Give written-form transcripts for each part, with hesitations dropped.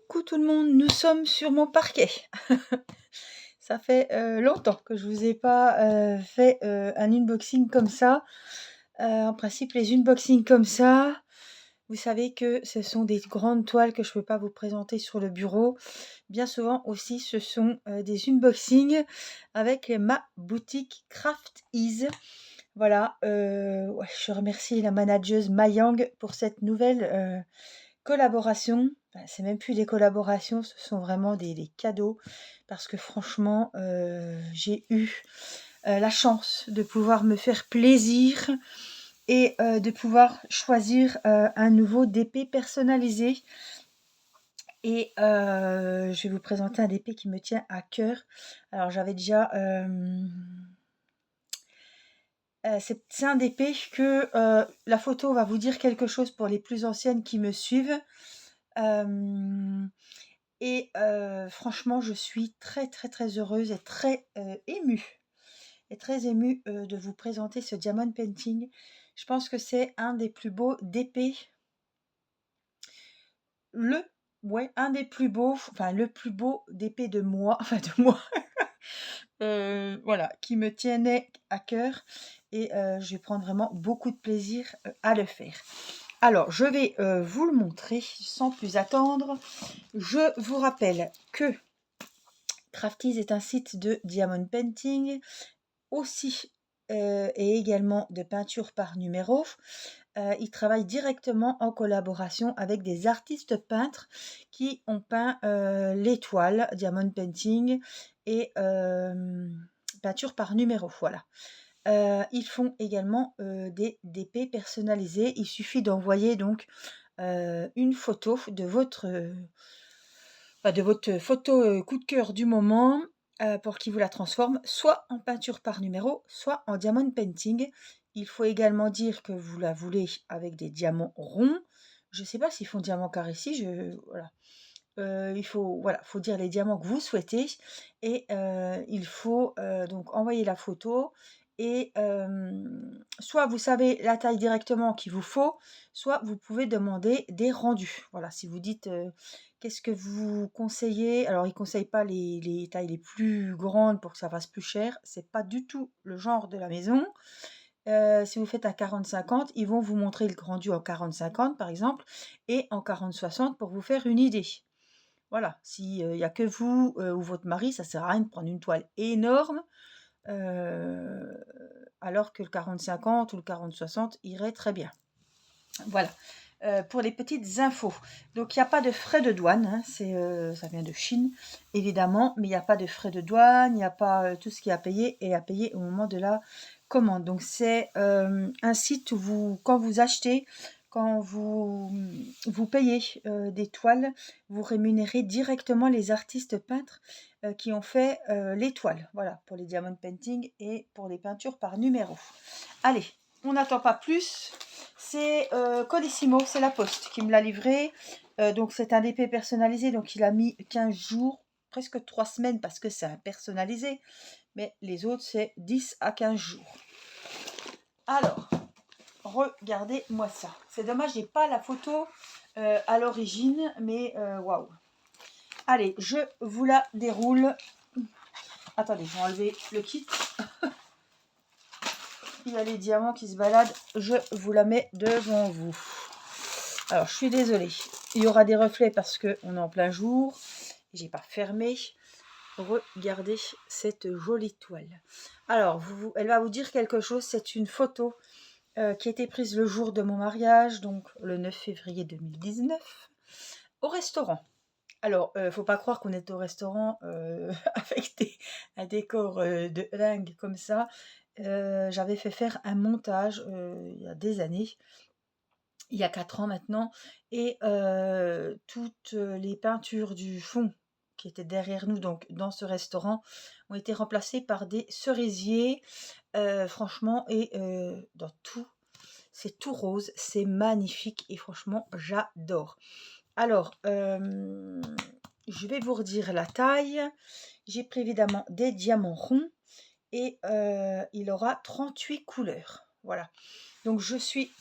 Coucou tout le monde, nous sommes sur mon parquet. Ça fait longtemps que je vous ai pas fait un unboxing comme ça. En principe, les unboxings comme ça, vous savez que ce sont des grandes toiles que je ne peux pas vous présenter sur le bureau. Bien souvent aussi, ce sont des unboxings avec ma boutique Craft Ease. Voilà, ouais, je remercie la manageuse Mayang pour cette nouvelle collaboration. Enfin, c'est même plus des collaborations, ce sont vraiment des cadeaux. Parce que franchement, j'ai eu la chance de pouvoir me faire plaisir et de pouvoir choisir un nouveau DP personnalisé. Et je vais vous présenter un DP qui me tient à cœur. Alors j'avais déjà... c'est un DP que la photo va vous dire quelque chose pour les plus anciennes qui me suivent. Et franchement, je suis très, très, très heureuse et très émue. Et très émue de vous présenter ce diamond painting. Je pense que c'est un des plus beaux d'épée. Ouais, un des plus beaux, enfin le plus beau d'épée de moi, enfin de moi. Voilà, qui me tienait à cœur. Et je vais prendre vraiment beaucoup de plaisir à le faire. Alors, je vais vous le montrer sans plus attendre. Je vous rappelle que Crafties est un site de diamond painting, aussi et également de peinture par numéro. Il travaille directement en collaboration avec des artistes peintres qui ont peint les toiles diamond painting et peinture par numéro. Voilà. Ils font également des DP personnalisés. Il suffit d'envoyer donc une photo de votre photo coup de cœur du moment pour qu'ils vous la transforment soit en peinture par numéro, soit en diamond painting. Il faut également dire que vous la voulez avec des diamants ronds. Je ne sais pas s'ils font diamant carré ici. Voilà. Il faut, voilà, faut dire les diamants que vous souhaitez et il faut donc envoyer la photo et soit vous savez la taille directement qu'il vous faut, soit vous pouvez demander des rendus. Voilà, si vous dites qu'est-ce que vous conseillez, alors ils ne conseillent pas les tailles les plus grandes pour que ça fasse plus cher, c'est pas du tout le genre de la maison. Si vous faites un 40-50, ils vont vous montrer le rendu en 40-50 par exemple et en 40-60 pour vous faire une idée. Voilà, s'il n'y a que vous ou votre mari, ça ne sert à rien de prendre une toile énorme, alors que le 40-50 ou le 40-60 irait très bien. Voilà, pour les petites infos. Donc il n'y a pas de frais de douane, hein, ça vient de Chine, évidemment, mais il n'y a pas de frais de douane, il n'y a pas tout ce qui est à payer et à payer au moment de la commande. Donc c'est un site où quand vous achetez, quand vous payez des toiles, vous rémunérez directement les artistes peintres qui ont fait les toiles. Voilà, pour les diamond painting et pour les peintures par numéro. Allez, on n'attend pas plus. C'est Colissimo, c'est la poste qui me l'a livré. Donc c'est un DP personnalisé, donc il a mis 15 jours, presque 3 semaines parce que c'est un personnalisé. Mais les autres, c'est 10 à 15 jours. Alors, regardez-moi ça. C'est dommage, j'ai pas la photo à l'origine, mais waouh. Allez, je vous la déroule. Attendez, je vais enlever le kit. Il y a les diamants qui se baladent. Je vous la mets devant vous. Alors, je suis désolée. Il y aura des reflets parce qu'on est en plein jour. J'ai pas fermé. Regardez cette jolie toile. Alors, elle va vous dire quelque chose. C'est une photo qui a été prise le jour de mon mariage, donc le 9 février 2019, au restaurant. Alors, faut pas croire qu'on est au restaurant avec un décor de dingue comme ça. J'avais fait faire un montage il y a des années, il y a 4 ans maintenant, et toutes les peintures du fond qui étaient derrière nous, donc dans ce restaurant, ont été remplacées par des cerisiers, franchement, et dans tout, c'est tout rose, c'est magnifique, et franchement, j'adore. Alors, je vais vous redire la taille. J'ai pris évidemment des diamants ronds, et il aura 38 couleurs. Voilà. Donc je suis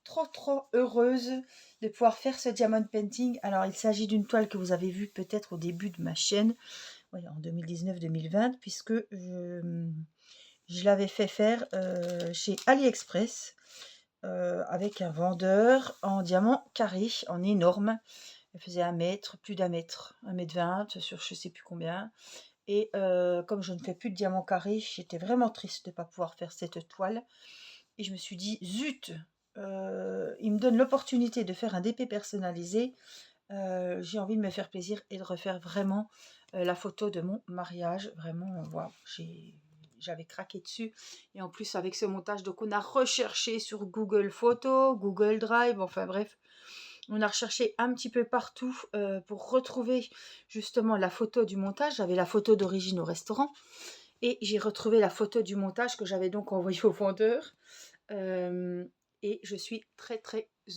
trop heureuse de pouvoir faire ce diamond painting. Alors il s'agit d'une toile que vous avez vue peut-être au début de ma chaîne, oui, en 2019-2020, puisque je l'avais fait faire chez AliExpress avec un vendeur en diamant carré, en énorme. Elle faisait 1 mètre, plus d'1 mètre, 1,20 m sur je sais plus combien. Et comme je ne fais plus de diamant carré, j'étais vraiment triste de ne pas pouvoir faire cette toile. Et je me suis dit, zut, il me donne l'opportunité de faire un DP personnalisé. J'ai envie de me faire plaisir et de refaire vraiment la photo de mon mariage. Vraiment, waouh, j'avais craqué dessus. Et en plus, avec ce montage, donc on a recherché sur Google Photos, Google Drive, enfin bref. On a recherché un petit peu partout pour retrouver justement la photo du montage. J'avais la photo d'origine au restaurant. Et j'ai retrouvé la photo du montage que j'avais donc envoyé au vendeur. Et je suis très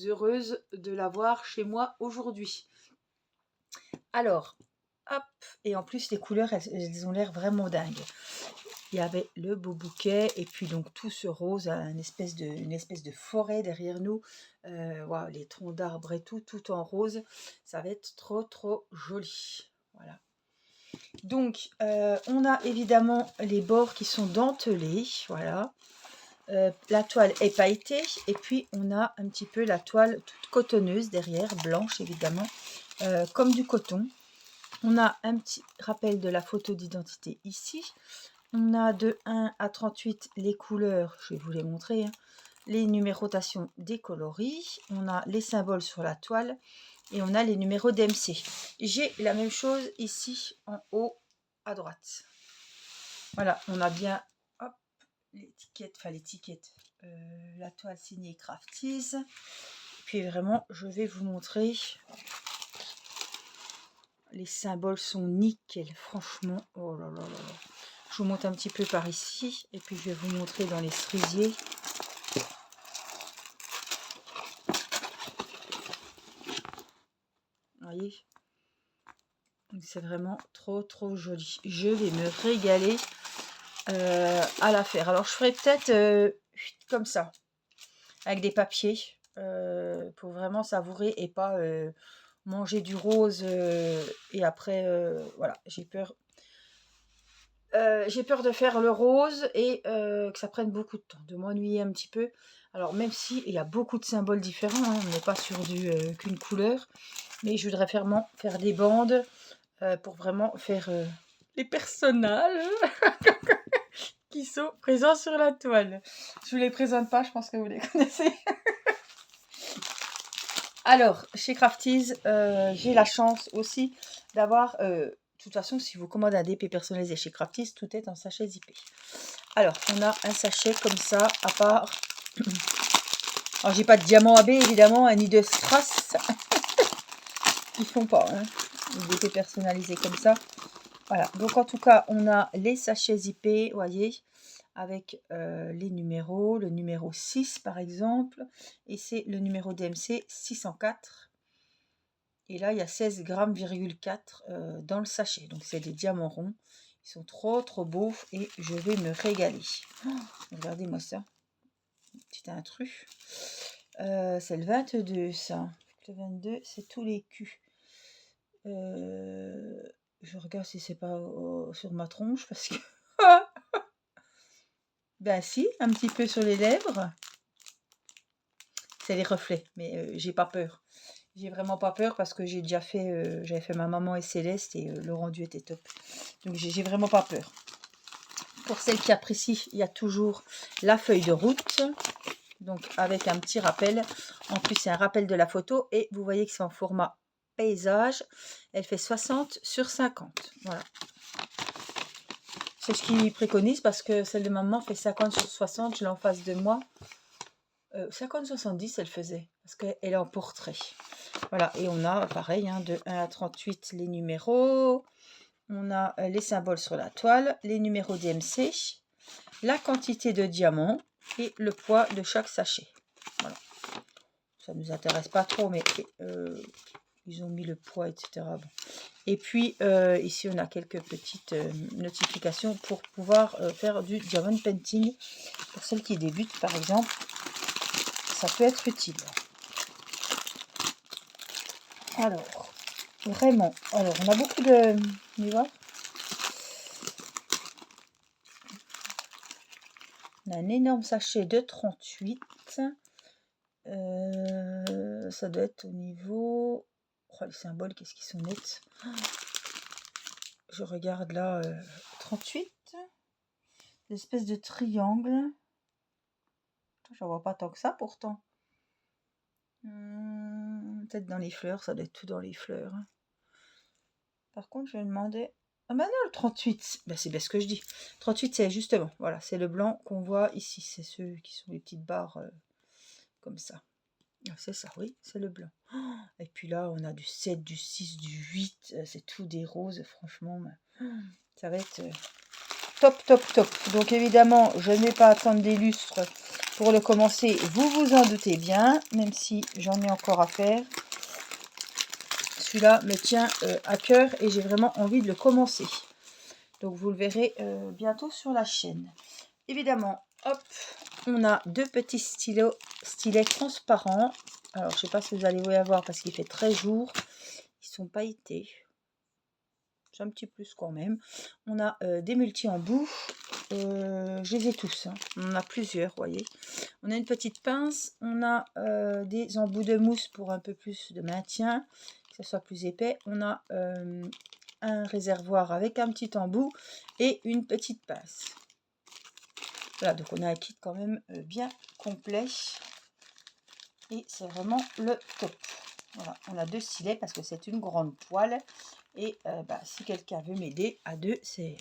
heureuse de l'avoir chez moi aujourd'hui. Alors, hop, et en plus les couleurs, elles ont l'air vraiment dingues. Il y avait le beau bouquet et puis donc tout ce rose, une espèce de forêt derrière nous. Wow, les troncs d'arbres et tout en rose. Ça va être trop joli. Voilà. Donc, on a évidemment les bords qui sont dentelés. Voilà. La toile est pailletée et puis on a un petit peu la toile toute cotonneuse derrière, blanche évidemment, comme du coton. On a un petit rappel de la photo d'identité ici. On a de 1 à 38 les couleurs, je vais vous les montrer, hein, les numérotations des coloris. On a les symboles sur la toile et on a les numéros d'MC. J'ai la même chose ici en haut à droite. Voilà, on a bien l'étiquette, la toile signée Crafties. Puis vraiment, je vais vous montrer. Les symboles sont nickel, franchement. Oh là là là là. Je vous monte un petit peu par ici. Et puis je vais vous montrer dans les cerisiers. Vous voyez, c'est vraiment trop joli. Je vais me régaler à la faire. Alors je ferai peut-être comme ça, avec des papiers, pour vraiment savourer et pas manger du rose et après voilà, j'ai peur de faire le rose et que ça prenne beaucoup de temps, de m'ennuyer un petit peu. Alors même si il y a beaucoup de symboles différents, hein, on n'est pas sur qu'une couleur, mais je voudrais vraiment faire des bandes pour vraiment faire les personnages qui sont présents sur la toile. Je vous les présente pas, je pense que vous les connaissez. Alors, chez Crafties, j'ai la chance aussi d'avoir... de toute façon, si vous commandez un DP personnalisé chez Crafties, tout est en sachet zippé. Alors, on a un sachet comme ça, à part... Alors, j'ai pas de diamant AB, évidemment, ni de strass. Ils font pas, hein, des DP personnalisés comme ça. Voilà, donc en tout cas, on a les sachets zippés, vous voyez, avec les numéros, le numéro 6 par exemple, et c'est le numéro DMC 604. Et là, il y a 16 grammes, dans le sachet. Donc, c'est des diamants ronds. Ils sont trop beaux et je vais me régaler. Oh, regardez-moi ça. Petit intrus. C'est le 22, ça. Le 22, c'est tous les culs. Je regarde si c'est pas sur ma tronche parce que... Ben si, un petit peu sur les lèvres. C'est les reflets, mais j'ai pas peur. J'ai vraiment pas peur parce que j'ai déjà fait, j'avais fait ma maman et Céleste et le rendu était top. Donc j'ai vraiment pas peur. Pour celles qui apprécient, il y a toujours la feuille de route. Donc avec un petit rappel. En plus, c'est un rappel de la photo. Et vous voyez que c'est en format paysage. Elle fait 60 sur 50. Voilà. C'est ce qu'ils préconisent parce que celle de maman fait 50 sur 60. Je l'ai en face de moi. 50-70 elle faisait parce qu'elle est en portrait. Voilà, et on a pareil hein, de 1 à 38 les numéros, on a les symboles sur la toile, les numéros DMC, la quantité de diamants et le poids de chaque sachet. Voilà. Ça ne nous intéresse pas trop, mais ils ont mis le poids, etc. Bon. Et puis ici on a quelques petites notifications pour pouvoir faire du diamond painting pour celles qui débutent par exemple. ça peut être utile. Alors, vraiment, alors on a beaucoup de... On y va. On a un énorme sachet de 38. Ça doit être au niveau... Oh, les symboles, qu'est-ce qu'ils sont nets. Je regarde là, 38. L'espèce de triangle. J'en vois pas tant que ça pourtant. Peut-être dans les fleurs, ça doit être tout dans les fleurs. Par contre, je vais demander... Ah ben non, le 38, ben c'est bien ce que je dis. 38, c'est justement, voilà, c'est le blanc qu'on voit ici. C'est ceux qui sont les petites barres comme ça. C'est ça, oui, c'est le blanc. Et puis là, on a du 7, du 6, du 8. C'est tout des roses, franchement. Ça va être top, top, top. Donc évidemment, je ne vais pas attendre des lustres pour le commencer. Vous vous en doutez bien, même si j'en ai encore à faire. Celui-là me tient à cœur et j'ai vraiment envie de le commencer. Donc vous le verrez bientôt sur la chaîne. Évidemment, hop, on a deux petits stylets transparents. Alors je ne sais pas si vous allez y avoir parce qu'il fait très jour. Ils sont pailletés. C'est un petit plus quand même. On a des multi-embouts. Je les ai tous. Hein. On en a plusieurs, vous voyez. On a une petite pince. On a des embouts de mousse pour un peu plus de maintien. Que ce soit plus épais. On a un réservoir avec un petit embout et une petite pince. Voilà, donc on a un kit quand même bien complet. Et c'est vraiment le top. Voilà, on a deux stylets parce que c'est une grande toile. Et si quelqu'un veut m'aider à deux, c'est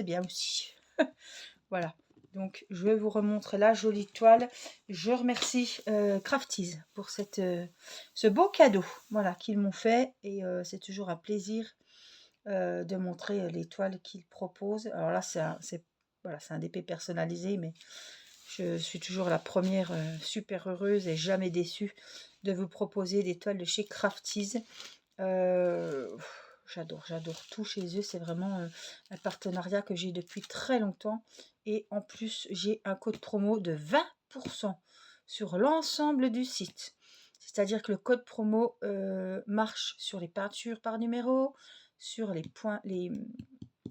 bien aussi. Voilà, donc je vais vous remontrer la jolie toile. Je remercie Crafties pour ce beau cadeau, voilà, qu'ils m'ont fait. Et c'est toujours un plaisir de montrer les toiles qu'ils proposent. Alors là, c'est un DP personnalisé, mais je suis toujours la première super heureuse et jamais déçue de vous proposer des toiles de chez Crafties. J'adore tout chez eux. C'est vraiment un partenariat que j'ai depuis très longtemps. Et en plus, j'ai un code promo de 20% sur l'ensemble du site. C'est-à-dire que le code promo marche sur les peintures par numéro, sur les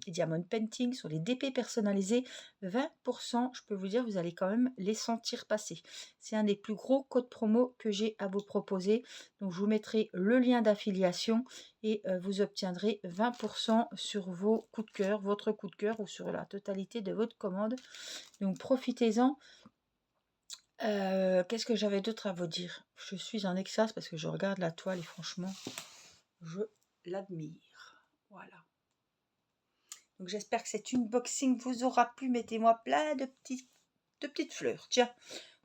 diamond painting, sur les DP personnalisés. 20%, je peux vous dire, vous allez quand même les sentir passer. C'est un des plus gros codes promo que j'ai à vous proposer. Donc je vous mettrai le lien d'affiliation et vous obtiendrez 20% sur vos coups de cœur, votre coup de cœur ou sur la totalité de votre commande. Donc profitez-en. Qu'est-ce que j'avais d'autre à vous dire? Je suis en extase parce que je regarde la toile et franchement, je l'admire. Voilà. Donc j'espère que cet unboxing vous aura plu. Mettez-moi plein de petites fleurs. Tiens,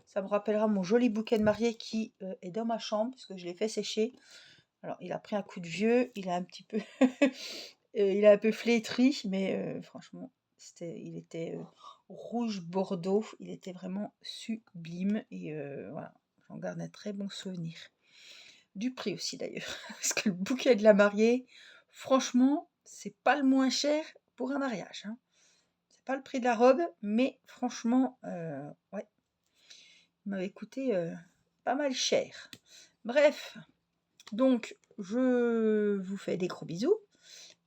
ça me rappellera mon joli bouquet de mariée qui est dans ma chambre parce que je l'ai fait sécher. Alors il a pris un coup de vieux, il a un petit peu, il a un peu flétri, mais franchement, il était rouge bordeaux. Il était vraiment sublime et voilà, j'en garde un très bon souvenir. Du prix aussi d'ailleurs, parce que le bouquet de la mariée, franchement, c'est pas le moins cher pour un mariage. Hein. C'est pas le prix de la robe, mais franchement, ouais, il m'avait coûté pas mal cher. Bref, donc je vous fais des gros bisous.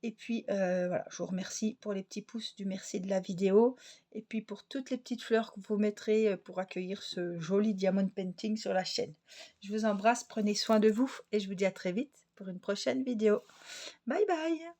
Et puis voilà, je vous remercie pour les petits pouces du merci de la vidéo. Et puis pour toutes les petites fleurs que vous mettrez pour accueillir ce joli diamond painting sur la chaîne. Je vous embrasse, prenez soin de vous et je vous dis à très vite pour une prochaine vidéo. Bye bye!